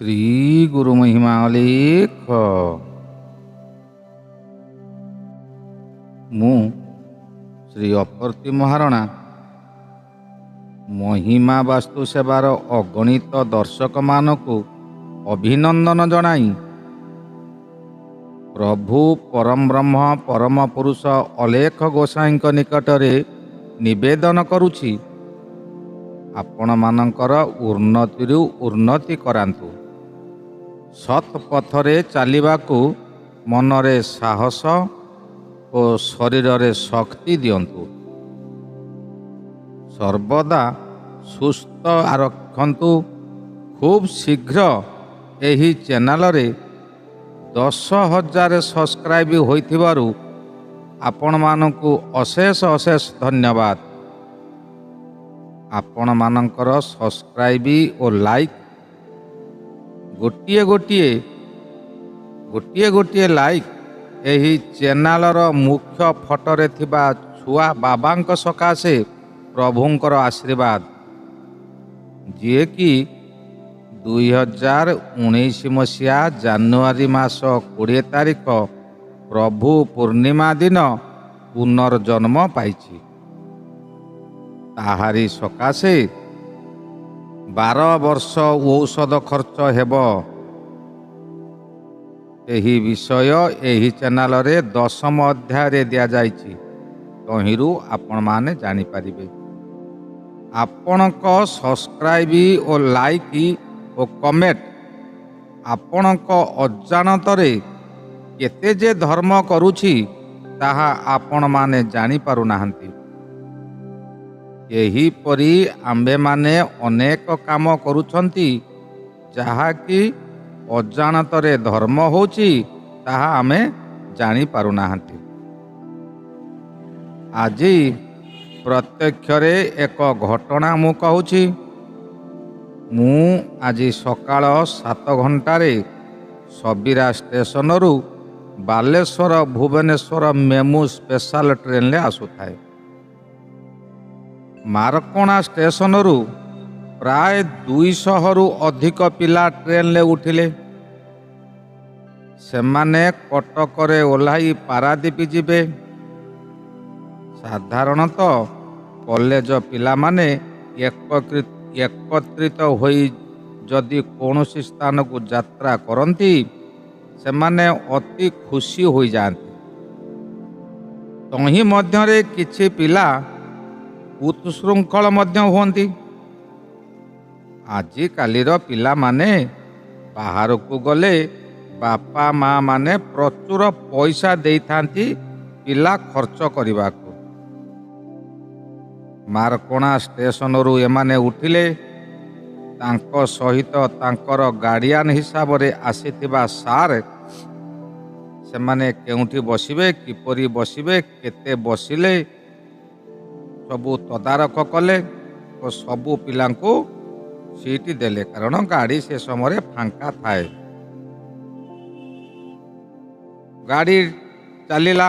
ଶ୍ରୀ ଗୁରୁ ମହିମା ଅଲେଖ। ମୁଁ ଶ୍ରୀ ଅପର୍ତ୍ତି ମହାରଣା ମହିମା ବାସ୍ତୁ ସେବାର ଅଗଣିତ ଦର୍ଶକମାନଙ୍କୁ ଅଭିନନ୍ଦନ ଜଣାଇ ପ୍ରଭୁ ପରମ ବ୍ରହ୍ମ ପରମ ପୁରୁଷ ଅଲେଖ ଗୋସାଇଁଙ୍କ ନିକଟରେ ନିବେଦନ କରୁଛି, ଆପଣମାନଙ୍କର ଉନ୍ନତିରୁ ଉନ୍ନତି କରାନ୍ତୁ। ସତ୍ ପଥରେ ଚାଲିବାକୁ ମନରେ ସାହସ ଓ ଶରୀରରେ ଶକ୍ତି ଦିଅନ୍ତୁ। ସର୍ବଦା ସୁସ୍ଥ ରଖନ୍ତୁ। ଖୁବ୍ ଶୀଘ୍ର ଏହି ଚ୍ୟାନେଲରେ 10,000 ସବସ୍କ୍ରାଇବ୍ ହୋଇଥିବାରୁ ଆପଣମାନଙ୍କୁ ଅଶେଷ ଅଶେଷ ଧନ୍ୟବାଦ। ଆପଣମାନଙ୍କର ସବସ୍କ୍ରାଇବ୍ ଓ ଲାଇକ୍ ଗୋଟିଏ ଲାଇକ୍ ଏହି ଚ୍ୟାନେଲର ମୁଖ୍ୟ ଫଟୋରେ ଥିବା ଛୁଆ ବାବାଙ୍କ ସକାଶେ ପ୍ରଭୁଙ୍କର ଆଶୀର୍ବାଦ, ଯିଏକି 2019 ମସିହା ଜାନୁଆରୀ ମାସ 20 ତାରିଖ ପ୍ରଭୁ ପୂର୍ଣ୍ଣିମା ଦିନ ପୁନର୍ଜନ୍ମ ପାଇଛି। ତାହାରି ସକାଶେ 12 ବର୍ଷ ଔଷଧ ଖର୍ଚ୍ଚ ହେବ। ଏହି ବିଷୟ ଏହି ଚ୍ୟାନେଲରେ 10ମ ଅଧ୍ୟାୟରେ ଦିଆଯାଇଛି। ତହିଁରୁ ଆପଣମାନେ ଜାଣିପାରିବେ। ଆପଣଙ୍କ ସବସ୍କ୍ରାଇବ୍ ଓ ଲାଇକ୍ ଓ କମେଣ୍ଟ ଆପଣଙ୍କ ଅଜାଣତରେ କେତେ ଯେ ଧର୍ମ କରୁଛି ତାହା ଆପଣମାନେ ଜାଣିପାରୁନାହାନ୍ତି। ଏହିପରି ଆମ୍ଭେମାନେ ଅନେକ କାମ କରୁଛନ୍ତି, ଯାହାକି ଅଜାଣତରେ ଧର୍ମ ହେଉଛି, ତାହା ଆମେ ଜାଣିପାରୁନାହାନ୍ତି। ଆଜି ପ୍ରତ୍ୟକ୍ଷରେ ଏକ ଘଟଣା ମୁଁ କହୁଛି। ମୁଁ ଆଜି ସକାଳ 7 ଘଣ୍ଟାରେ ସବିରା ଷ୍ଟେସନରୁ ବାଲେଶ୍ୱର ଭୁବନେଶ୍ୱର ମେମୁ ସ୍ପେଶାଲ ଟ୍ରେନରେ ଆସୁଥାଏ। ମାରକଣା ଷ୍ଟେସନରୁ ପ୍ରାୟ 200ରୁ ଅଧିକ ପିଲା ଟ୍ରେନରେ ଉଠିଲେ। ସେମାନେ କଟକରେ ଓହ୍ଲାଇ ପାରାଦୀପ ଯିବେ। ସାଧାରଣତଃ କଲେଜ ପିଲାମାନେ ଏକତ୍ରିତ ହୋଇ ଯଦି କୌଣସି ସ୍ଥାନକୁ ଯାତ୍ରା କରନ୍ତି, ସେମାନେ ଅତି ଖୁସି ହୋଇଯାଆନ୍ତି। ତହିଁ ମଧ୍ୟରେ କିଛି ପିଲା ଉତ୍ସୃଙ୍ଖଳ ମଧ୍ୟ ହୁଅନ୍ତି। ଆଜିକାଲିର ପିଲାମାନେ ବାହାରକୁ ଗଲେ ବାପା ମା ମାନେ ପ୍ରଚୁର ପଇସା ଦେଇଥାନ୍ତି ପିଲା ଖର୍ଚ୍ଚ କରିବାକୁ। ମାରକଣା ଷ୍ଟେସନରୁ ଏମାନେ ଉଠିଲେ। ତାଙ୍କ ସହିତ ତାଙ୍କର ଗାର୍ଡ଼ିଆନ ହିସାବରେ ଆସିଥିବା ସାର୍ ସେମାନେ କେଉଁଠି ବସିବେ, କିପରି ବସିବେ, କେତେ ବସିଲେ ସବୁ ତଦାରଖ କଲେ ଓ ସବୁ ପିଲାଙ୍କୁ ସିଟ୍ ଦେଲେ, କାରଣ ଗାଡ଼ି ସେ ସମୟରେ ଫାଙ୍କା ଥାଏ। ଗାଡ଼ି ଚାଲିଲା।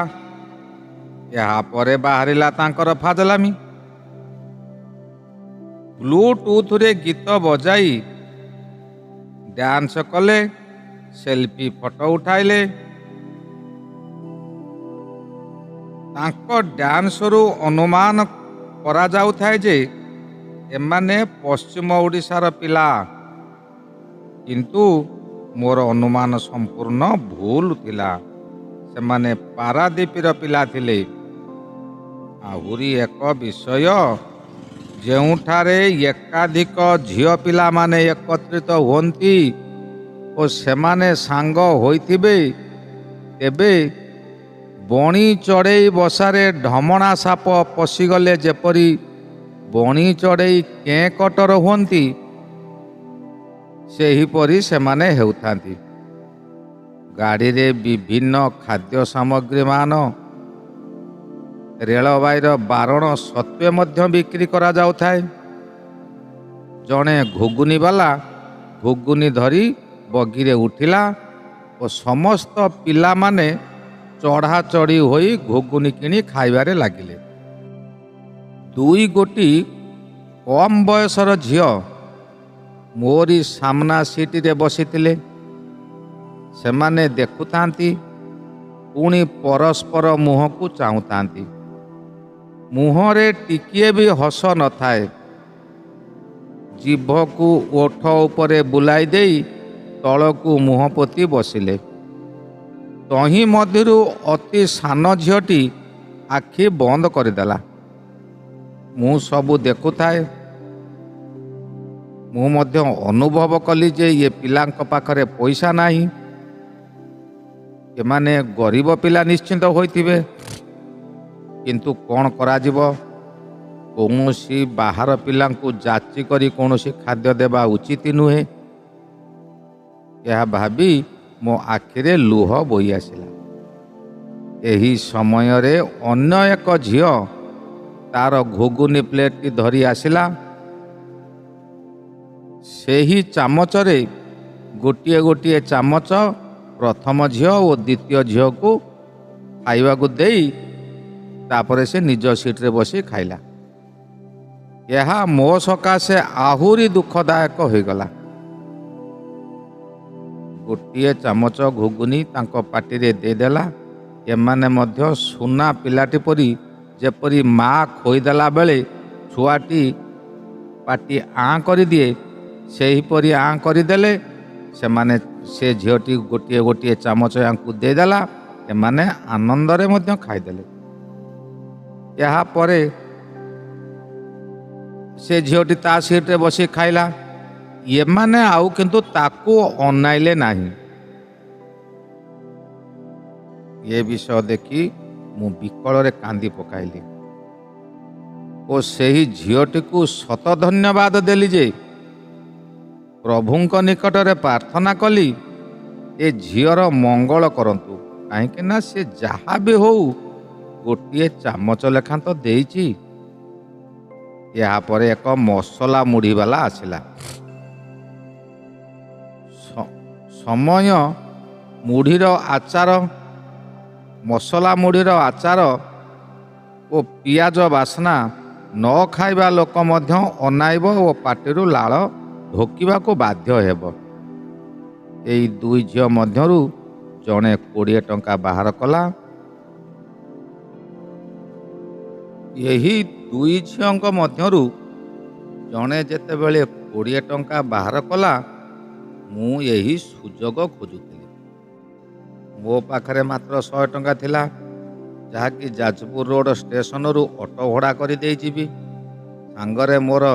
ଏହାପରେ ବାହାରିଲା ତାଙ୍କର ଫାଜଲାମି। ବ୍ଲୁଟୁଥରେ ଗୀତ ବଜାଇ ଡ୍ୟାନ୍ସ କଲେ, ସେଲ୍ଫି ଫଟୋ ଉଠାଇଲେ। ତାଙ୍କ ଡ୍ୟାନ୍ସରୁ ଅନୁମାନ କରାଯାଉଥାଏ ଯେ ଏମାନେ ପଶ୍ଚିମ ଓଡ଼ିଶାର ପିଲା, କିନ୍ତୁ ମୋର ଅନୁମାନ ସମ୍ପୂର୍ଣ୍ଣ ଭୁଲ ଥିଲା। ସେମାନେ ପାରାଦୀପର ପିଲା ଥିଲେ। ଆହୁରି ଏକ ବିଷୟ, ଯେଉଁଠାରେ ଏକାଧିକ ଝିଅ ପିଲାମାନେ ଏକତ୍ରିତ ହୁଅନ୍ତି ଓ ସେମାନେ ସାଙ୍ଗ ହୋଇଥିବେ, ତେବେ ବଣି ଚଢ଼େଇ ବସାରେ ଢମଣା ସାପ ପଶିଗଲେ ଯେପରି ବଣି ଚଢ଼େଇ କେଁକଟର ହୁଅନ୍ତି, ସେହିପରି ସେମାନେ ହେଉଥାନ୍ତି। ଗାଡ଼ିରେ ବିଭିନ୍ନ ଖାଦ୍ୟ ସାମଗ୍ରୀମାନ ରେଳବାଇର ବାରଣ ସତ୍ତ୍ୱେ ମଧ୍ୟ ବିକ୍ରି କରାଯାଉଥାଏ। ଜଣେ ଘୁଗୁନିବାଲା ଘୁଗୁନି ଧରି ବଗିରେ ଉଠିଲା ଓ ସମସ୍ତ ପିଲାମାନେ ଚଢ଼ାଚଢ଼ି ହୋଇ ଘୁଗୁନି କିଣି ଖାଇବାରେ ଲାଗିଲେ। 2 ଗୋଟି କମ୍ ବୟସର ଝିଅ ମୋରି ସାମ୍ନା ସିଟରେ ବସିଥିଲେ। ସେମାନେ ଦେଖୁଥାନ୍ତି, ପୁଣି ପରସ୍ପର ମୁହଁକୁ ଚାହୁଁଥାନ୍ତି। ମୁହଁରେ ଟିକିଏ ବି ହସ ନଥାଏ। ଜିଭକୁ ଓଠ ଉପରେ ବୁଲାଇ ଦେଇ ତଳକୁ ମୁହଁ ପୋତି ବସିଲେ। ତହିଁ ମଧ୍ୟରୁ ଅତି ସାନ ଝିଅଟି ଆଖି ବନ୍ଦ କରିଦେଲା। ମୁଁ ସବୁ ଦେଖୁଥାଏ। ମୁଁ ମଧ୍ୟ ଅନୁଭବ କଲି ଯେ ଏ ପିଲାଙ୍କ ପାଖରେ ପଇସା ନାହିଁ। ଏମାନେ ଗରିବ ପିଲା ନିଶ୍ଚିନ୍ତ ହୋଇଥିବେ। କିନ୍ତୁ କ'ଣ କରାଯିବ? କୌଣସି ବାହାର ପିଲାଙ୍କୁ ଯାଚି କରି କୌଣସି ଖାଦ୍ୟ ଦେବା ଉଚିତ ନୁହେଁ। ଏହା ଭାବି ମୋ ଆଖିରେ ଲୁହ ବୋହି ଆସିଲା। ଏହି ସମୟରେ ଅନ୍ୟ ଏକ ଝିଅ ତାର ଘୁଗୁନି ପ୍ଲେଟଟି ଧରି ଆସିଲା। ସେହି ଚାମଚରେ ଗୋଟିଏ ଗୋଟିଏ ଚାମଚ ପ୍ରଥମ ଝିଅ ଓ ଦ୍ୱିତୀୟ ଝିଅକୁ ଖାଇବାକୁ ଦେଇ ତାପରେ ସେ ନିଜ ସିଟରେ ବସି ଖାଇଲା। ଏହା ମୋ ସକାଶେ ଆହୁରି ଦୁଃଖଦାୟକ ହୋଇଗଲା। ଗୋଟିଏ ଚାମଚ ଘୁଗୁନି ତାଙ୍କ ପାଟିରେ ଦେଇଦେଲା। ଏମାନେ ମଧ୍ୟ ସୁନା ପିଲାଟି ପରି, ଯେପରି ମା ଖୋଇଦେଲା ବେଳେ ଛୁଆଟି ପାଟି ଆଁ କରିଦିଏ, ସେହିପରି ଆଁ କରିଦେଲେ। ସେମାନେ ସେ ଝିଅଟି ଗୋଟିଏ ଗୋଟିଏ ଚାମଚ ୟାଙ୍କୁ ଦେଇଦେଲା। ଏମାନେ ଆନନ୍ଦରେ ମଧ୍ୟ ଖାଇଦେଲେ। ଏହାପରେ ସେ ଝିଅଟି ତା ସିଟରେ ବସି ଖାଇଲା। ଏମାନେ ଆଉ କିନ୍ତୁ ତାକୁ ଅନାଇଲେ ନାହିଁ। ଏ ବିଷୟ ଦେଖି ମୁଁ ବିକଳରେ କାନ୍ଦି ପକାଇଲି ଓ ସେହି ଝିଅଟିକୁ ଶତ ଧନ୍ୟବାଦ ଦେଲି ଯେ ପ୍ରଭୁଙ୍କ ନିକଟରେ ପ୍ରାର୍ଥନା କଲି ଏ ଝିଅର ମଙ୍ଗଳ କରନ୍ତୁ। କାହିଁକି ନା ସେ ଯାହା ବି ହଉ ଗୋଟିଏ ଚାମଚ ଲେଖାଁ ତ ଦେଇଛି। ଏହାପରେ ଏକ ମସଲା ମୁଢ଼ିବାଲା ଆସିଲା। ସମୟ ମୁଢ଼ିର ଆଚାର, ମସଲା ମୁଢ଼ିର ଆଚାର ଓ ପିଆଜ ବାସ୍ନା ନ ଖାଇବା ଲୋକ ମଧ୍ୟ ଅନାଇବ ଓ ପାଟିରୁ ଲାଳ ଢୋକିବାକୁ ବାଧ୍ୟ ହେବ। ଏଇ ଦୁଇ ଝିଅ ମଧ୍ୟରୁ ଜଣେ 20 ଟଙ୍କା ବାହାର କଲା। ଏହି ଦୁଇ ଝିଅଙ୍କ ମଧ୍ୟରୁ ଜଣେ ଯେତେବେଳେ 20 ଟଙ୍କା ବାହାର କଲା, ମୁଁ ଏହି ସୁଯୋଗ ଖୋଜୁଥିଲି। ମୋ ପାଖରେ ମାତ୍ର 100 ଟଙ୍କା ଥିଲା, ଯାହାକି ଯାଜପୁର ରୋଡ଼ ଷ୍ଟେସନରୁ ଅଟୋ ଭଡ଼ା କରି ଦେଇଯିବି। ସାଙ୍ଗରେ ମୋର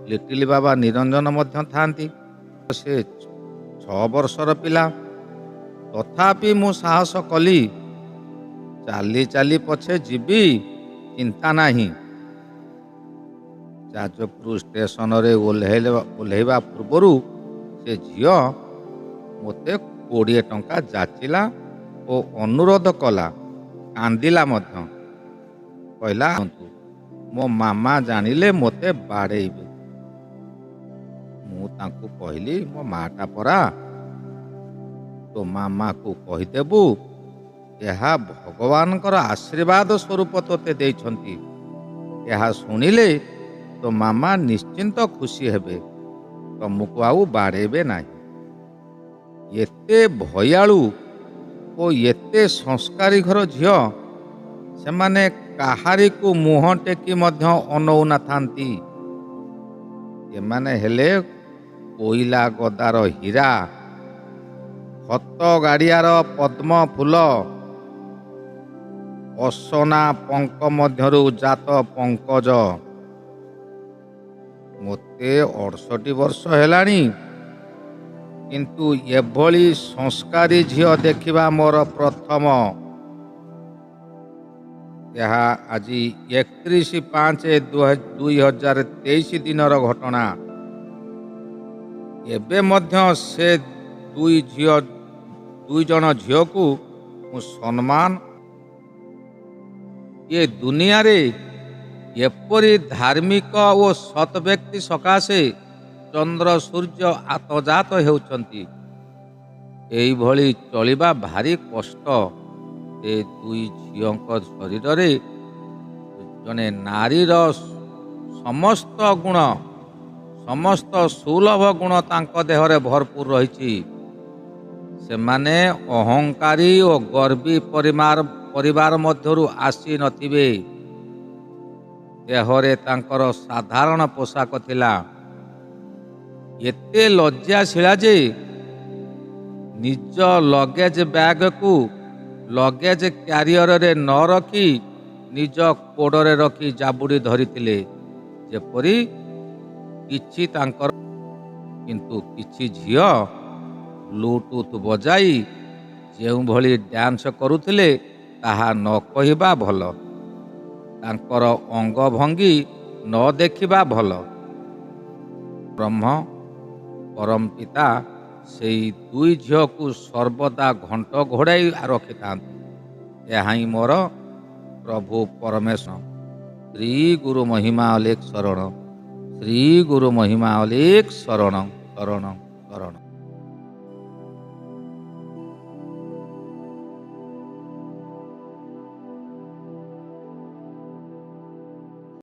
ଲିଟିଲ ବାବା ନିରଞ୍ଜନ ମଧ୍ୟ ଥାନ୍ତି। ସେ 6 ବର୍ଷର ପିଲା। ତଥାପି ମୁଁ ସାହସ କଲି, ଚାଲି ଚାଲି ପଛେ ଯିବି, ଚିନ୍ତା ନାହିଁ। ଯାଜପୁର ଷ୍ଟେସନରେ ଓହ୍ଲାଇବା ପୂର୍ବରୁ ସେ ଝିଅ ମୋତେ 20 ଟଙ୍କା ଯାଚିଲା ଓ ଅନୁରୋଧ କଲା, କାନ୍ଦିଲା ମଧ୍ୟ। କହିଲା, ମୋ ମାମା ଜାଣିଲେ ମୋତେ ବାଡ଼େଇବେ। ମୁଁ ତାଙ୍କୁ କହିଲି, ମୋ ମାଟା ପରା, ତୋ ମାମାକୁ କହିଦେବୁ ଏହା ଭଗବାନଙ୍କର ଆଶୀର୍ବାଦ ସ୍ୱରୂପ ତୋତେ ଦେଇଛନ୍ତି। ଏହା ଶୁଣିଲେ ତୋ ମାମା ନିଶ୍ଚିନ୍ତ ଖୁସି ହେବେ, ତମକୁ ଆଉ ବାଡ଼େଇବେ ନାହିଁ। ଏତେ ଭୟାଳୁ ଓ ଏତେ ସଂସ୍କାରୀ ଘର ଝିଅ, ସେମାନେ କାହାରିକୁ ମୁହଁ ଟେକି ମଧ୍ୟ ଅନଉନଥାନ୍ତି। ଏମାନେ ହେଲେ କୋଇଲା ଗଦାର ହୀରା, ଖତ ଗାଡ଼ିଆର ପଦ୍ମ ଫୁଲ, ଅସନା ପଙ୍କ ମଧ୍ୟରୁ ଜାତ ପଙ୍କଜ। ମୋତେ 68 ବର୍ଷ ହେଲାଣି, କିନ୍ତୁ ଏଭଳି ସଂସ୍କାରୀ ଝିଅ ଦେଖିବା ମୋର ପ୍ରଥମ। ଏହା ଆଜି 31/5/2023 ଦିନର ଘଟଣା। ଏବେ ମଧ୍ୟ ସେ ଦୁଇ ଜଣ ଝିଅକୁ ମୁଁ ସମ୍ମାନ। ଏ ଦୁନିଆରେ ଏପରି ଧାର୍ମିକ ଓ ସତ୍ ବ୍ୟକ୍ତି ସକାଶେ ଚନ୍ଦ୍ର ସୂର୍ଯ୍ୟ ଆତଜାତ ହେଉଛନ୍ତି। ଏଇଭଳି ଚଳିବା ଭାରି କଷ୍ଟ। ଏ ଦୁଇ ଝିଅଙ୍କ ଶରୀରରେ ଜଣେ ନାରୀର ସମସ୍ତ ଗୁଣ ସମସ୍ତ ସୁଲଭ ଗୁଣ ତାଙ୍କ ଦେହରେ ଭରପୁର ରହିଛି। ସେମାନେ ଅହଙ୍କାରୀ ଓ ଗର୍ବୀ ପରିବାର ମଧ୍ୟରୁ ଆସି ନଥିବେ। ଦେହରେ ତାଙ୍କର ସାଧାରଣ ପୋଷାକ ଥିଲା। ଏତେ ଲଜ୍ଜାଶୀଳା ଯେ ନିଜ ଲଗେଜ ବ୍ୟାଗକୁ ଲଗେଜ କ୍ୟାରିୟରରେ ନ ରଖି ନିଜ କୋଡ଼ରେ ରଖି ଜାବୁଡ଼ି ଧରିଥିଲେ, ଯେପରି କିଛି ତାଙ୍କର। କିନ୍ତୁ କିଛି ଝିଅ ବ୍ଲୁଟୁଥ୍ ବଜାଇ ଯେଉଁଭଳି ଡ୍ୟାନ୍ସ କରୁଥିଲେ ତାହା ନ କହିବା ଭଲ, ତାଙ୍କର ଅଙ୍ଗଭଙ୍ଗୀ ନ ଦେଖିବା ଭଲ। ବ୍ରହ୍ମ ପରମ ପିତା ସେଇ ଦୁଇ ଝିଅକୁ ସର୍ବଦା ଘଣ୍ଟ ଘୋଡ଼ାଇ ରଖିଥାନ୍ତି। ଏହା ହିଁ ମୋର ପ୍ରଭୁ ପରମେଶ୍ୱର। ଶ୍ରୀ ଗୁରୁ ମହିମା ଅଲେଖ ଶରଣ। ଶ୍ରୀ ଗୁରୁ ମହିମା ଅଲେଖ ଶରଣ ଶରଣ ଶରଣ।